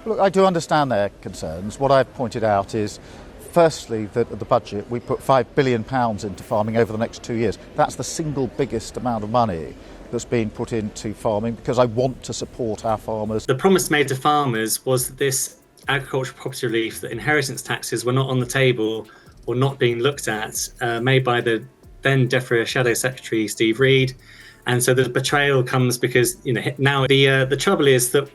Look, I do understand their concerns. What I've pointed out is, firstly, that at the budget we put £5 billion into farming over the next 2 years. That's the single biggest amount of money that's being put into farming because I want to support our farmers. The promise made to farmers was that this agricultural property relief, that inheritance taxes were not on the table or not being looked at, made by the then DEFRA Shadow Secretary Steve Reed. And so the betrayal comes because, now the trouble is that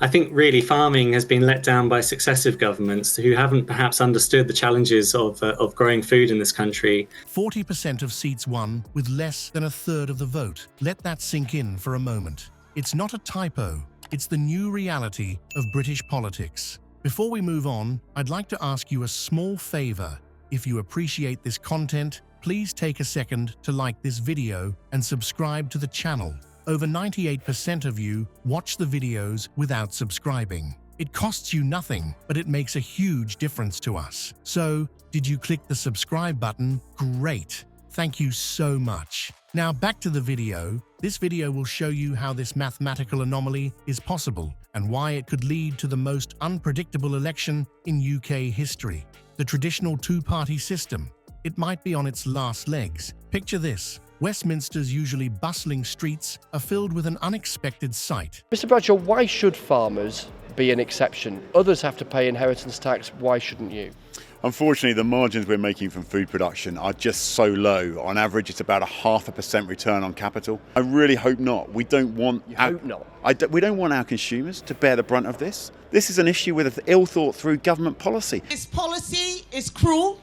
I think really farming has been let down by successive governments who haven't perhaps understood the challenges of growing food in this country. 40% of seats won with less than a third of the vote. Let that sink in for a moment. It's not a typo. It's the new reality of British politics. Before we move on, I'd like to ask you a small favor. If you appreciate this content, please take a second to like this video and subscribe to the channel. Over 98% of you watch the videos without subscribing. It costs you nothing, but it makes a huge difference to us. So, did you click the subscribe button? Great! Thank you so much. Now back to the video. This video will show you how this mathematical anomaly is possible and why it could lead to the most unpredictable election in UK history. The traditional two-party system. It might be on its last legs. Picture this. Westminster's usually bustling streets are filled with an unexpected sight. Mr. Bradshaw, why should farmers be an exception? Others have to pay inheritance tax, why shouldn't you? Unfortunately, the margins we're making from food production are just so low. On average, it's about a 0.5% return on capital. I really hope not. We don't want we don't want our consumers to bear the brunt of this. This is an issue with an ill-thought-through government policy. This policy is cruel,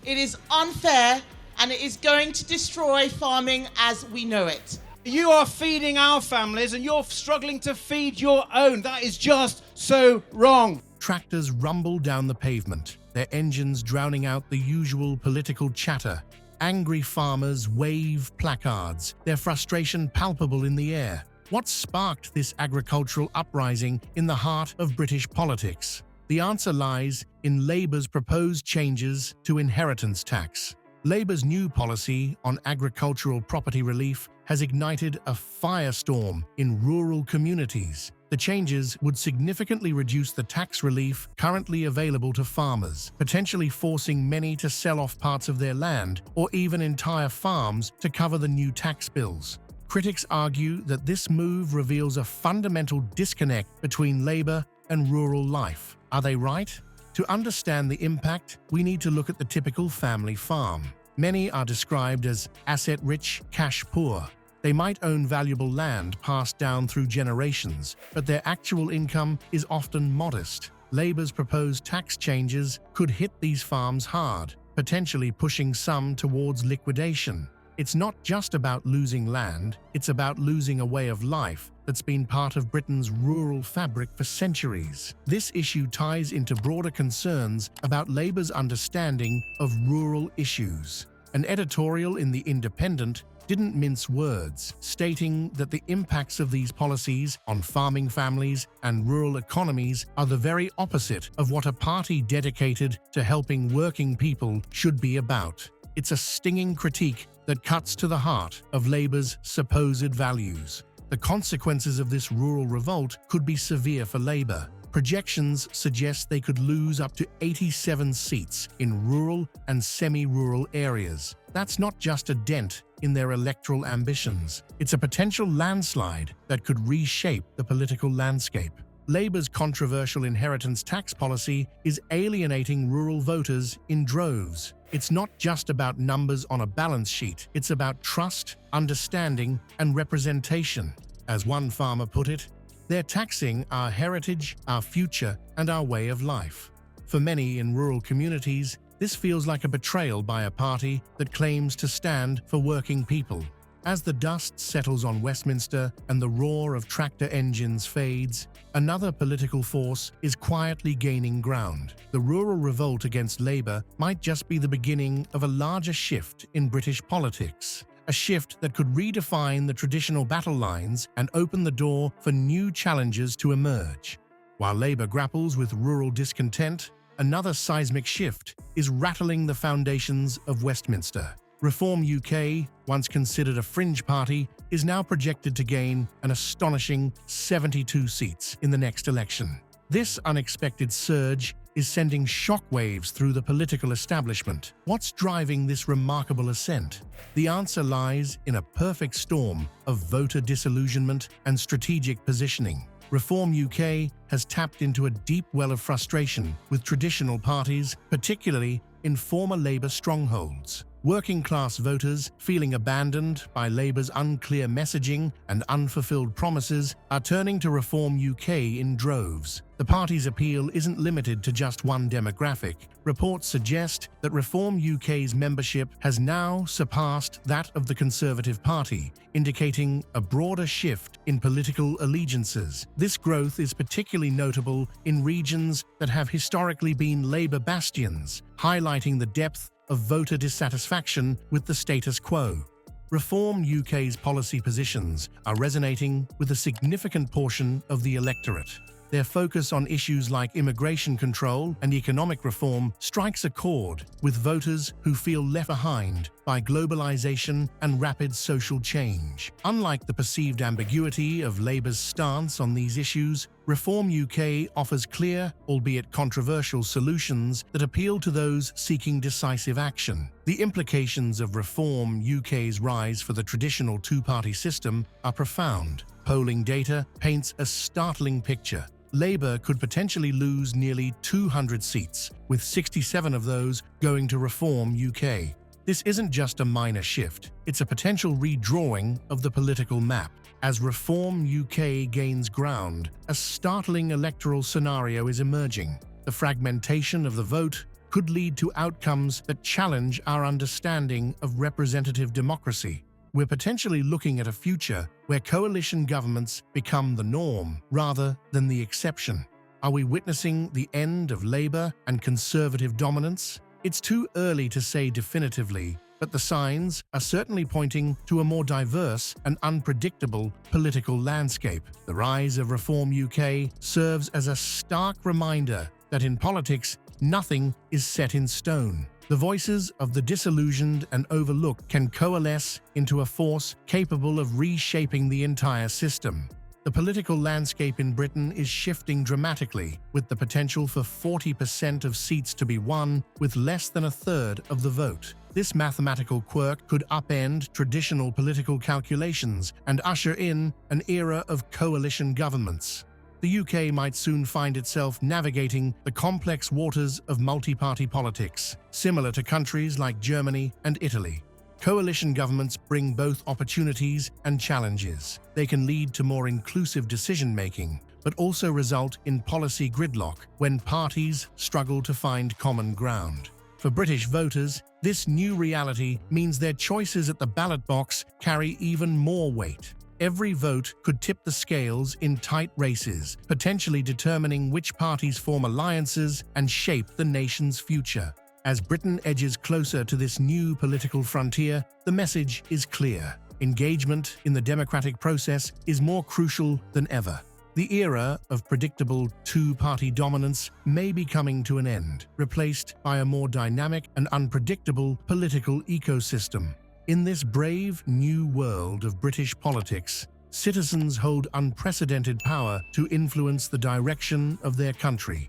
it is unfair, and it is going to destroy farming as we know it. You are feeding our families and you're struggling to feed your own. That is just so wrong. Tractors rumble down the pavement, their engines drowning out the usual political chatter. Angry farmers wave placards, their frustration palpable in the air. What sparked this agricultural uprising in the heart of British politics? The answer lies in Labour's proposed changes to inheritance tax. Labour's new policy on agricultural property relief has ignited a firestorm in rural communities. The changes would significantly reduce the tax relief currently available to farmers, potentially forcing many to sell off parts of their land or even entire farms to cover the new tax bills. Critics argue that this move reveals a fundamental disconnect between Labour and rural life. Are they right? To understand the impact, we need to look at the typical family farm. Many are described as asset-rich, cash-poor. They might own valuable land passed down through generations, but their actual income is often modest. Labour's proposed tax changes could hit these farms hard, potentially pushing some towards liquidation. It's not just about losing land, it's about losing a way of life that's been part of Britain's rural fabric for centuries. This issue ties into broader concerns about Labour's understanding of rural issues. An editorial in The Independent didn't mince words, stating that the impacts of these policies on farming families and rural economies are the very opposite of what a party dedicated to helping working people should be about. It's a stinging critique that cuts to the heart of Labour's supposed values. The consequences of this rural revolt could be severe for Labour. Projections suggest they could lose up to 87 seats in rural and semi-rural areas. That's not just a dent in their electoral ambitions. It's a potential landslide that could reshape the political landscape. Labour's controversial inheritance tax policy is alienating rural voters in droves. It's not just about numbers on a balance sheet. It's about trust, understanding, and representation. As one farmer put it, they're taxing our heritage, our future, and our way of life. For many in rural communities, this feels like a betrayal by a party that claims to stand for working people. As the dust settles on Westminster and the roar of tractor engines fades, another political force is quietly gaining ground. The rural revolt against Labour might just be the beginning of a larger shift in British politics. A shift that could redefine the traditional battle lines and open the door for new challenges to emerge. While Labour grapples with rural discontent, another seismic shift is rattling the foundations of Westminster. Reform UK, once considered a fringe party, is now projected to gain an astonishing 72 seats in the next election. This unexpected surge is sending shockwaves through the political establishment. What's driving this remarkable ascent? The answer lies in a perfect storm of voter disillusionment and strategic positioning. Reform UK has tapped into a deep well of frustration with traditional parties, particularly in former Labour strongholds. Working-class voters, feeling abandoned by Labour's unclear messaging and unfulfilled promises, are turning to Reform UK in droves. The party's appeal isn't limited to just one demographic. Reports suggest that Reform UK's membership has now surpassed that of the Conservative Party, indicating a broader shift in political allegiances. This growth is particularly notable in regions that have historically been Labour bastions, highlighting the depth of voter dissatisfaction with the status quo. Reform UK's policy positions are resonating with a significant portion of the electorate. Their focus on issues like immigration control and economic reform strikes a chord with voters who feel left behind by globalization and rapid social change. Unlike the perceived ambiguity of Labour's stance on these issues, Reform UK offers clear, albeit controversial, solutions that appeal to those seeking decisive action. The implications of Reform UK's rise for the traditional two-party system are profound. Polling data paints a startling picture. Labour could potentially lose nearly 200 seats, with 67 of those going to Reform UK. This isn't just a minor shift, it's a potential redrawing of the political map. As Reform UK gains ground, a startling electoral scenario is emerging. The fragmentation of the vote could lead to outcomes that challenge our understanding of representative democracy. We're potentially looking at a future where coalition governments become the norm rather than the exception. Are we witnessing the end of Labour and Conservative dominance? It's too early to say definitively, but the signs are certainly pointing to a more diverse and unpredictable political landscape. The rise of Reform UK serves as a stark reminder that in politics, nothing is set in stone. The voices of the disillusioned and overlooked can coalesce into a force capable of reshaping the entire system. The political landscape in Britain is shifting dramatically, with the potential for 40% of seats to be won with less than a third of the vote. This mathematical quirk could upend traditional political calculations and usher in an era of coalition governments. The UK might soon find itself navigating the complex waters of multi-party politics, similar to countries like Germany and Italy. Coalition governments bring both opportunities and challenges. They can lead to more inclusive decision-making, but also result in policy gridlock when parties struggle to find common ground. For British voters, this new reality means their choices at the ballot box carry even more weight. Every vote could tip the scales in tight races, potentially determining which parties form alliances and shape the nation's future. As Britain edges closer to this new political frontier, the message is clear. Engagement in the democratic process is more crucial than ever. The era of predictable two-party dominance may be coming to an end, replaced by a more dynamic and unpredictable political ecosystem. In this brave new world of British politics, citizens hold unprecedented power to influence the direction of their country.